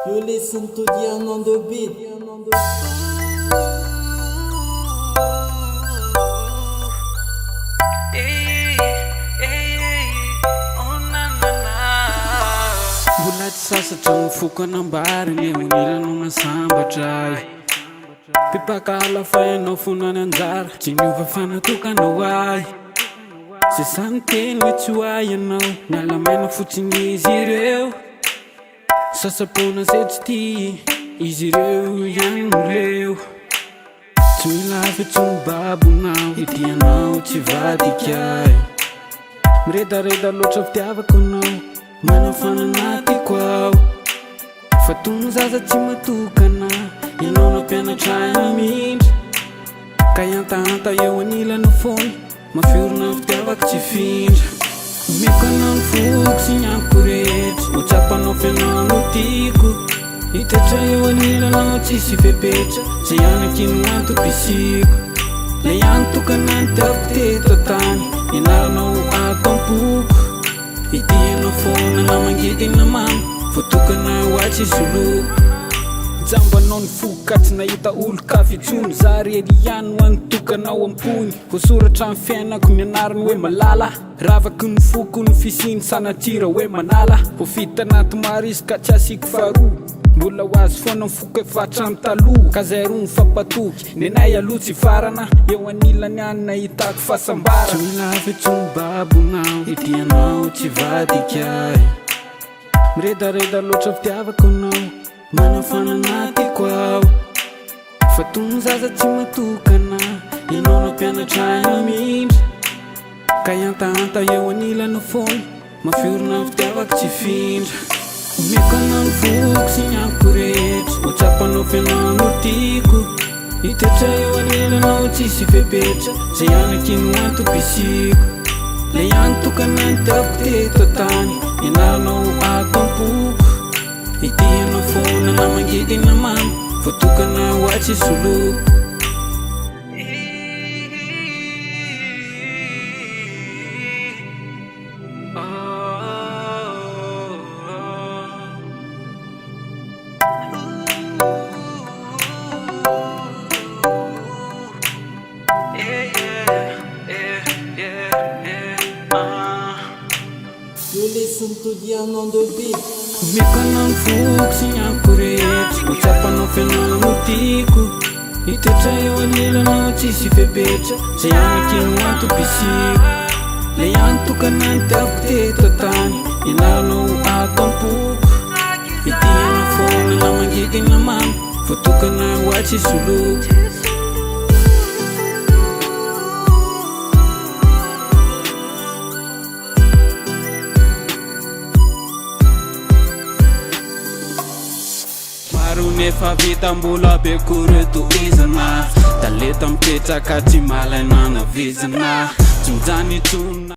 You listen to Dian on the beat. Mbola tsy sasatra ny foko anambariny onilanao nasambatra pipakala fa ianao fonany anjara tsy niova fanatokanao ay ze sany teny hoe tsy ho ay ianao mialamaina fotsiny izy ireo sasapona zay tsy tia izy ireo ihany moleo tsy mila fe tsy mibabonao idianao tsy vadikay miredareda loatra fitiavako anao manafananatiko ao fa tono zaza tsy matokana ianao nampianatra mindra ka iantahanta eo anilana fony mafiorina fitiavako tsy findra miko anao ny foko sy ny amiko rehetra ho tsapanao fianao no tiako hitetra eo anilanao tsisy fepetra zay anakino antopisiko le antokana ny tiavako teto tany ianaranao akampoko idianao fona na mangidina mamy votokana ho atsy soloko jambanao ny foko ka tsy nahita olo kafitsony za rely ihany ho anotokanao ampony voasoratra ny fiainako ny anarany hoe malala ravaky ny foko ny fisiny sanatira hoe manala ho vita anaty maro izy ka tsy asiko faharoa mbola ho azy foana ny foko efatra ny taloha ka zay roa ny fampatoky nenay aloha tsy farana eo anilany any nahitako fasambara tsy mila fe tsy mibabonao idianao tsy vadikay miredareda loatra fitiavako anao manafananatiko ao fa tono zaza tsy matokana ianao nampianatra mindra ka iantahanta eo anilana fony mafiorina fitiavako tsy findra miko anao ny foko sy ny amiko rehetra ho tsapanao fianao no tiako hitetra eo anilanao tsisy fepetra zay anakino antopisiko le antokana ny tiavako teto tany ianaranao akampoko idianao fona na mangidina mamy votokana ho atsy soloko You listen to Dian on the beat. miko anao ny foko sy ny amiko rehetra ho tsapanao fianao no tiako hitetra eo anilanao tsisy fepetra zay anakino antopisiko le antokana ny tiavako teto tany ianaranao akampoko idianao fona na mangidina mamy votokana ho atsy soloko nefa vita mbola be koreto izana taleta mipetraka tsy malaina navizana tsy mijany tsona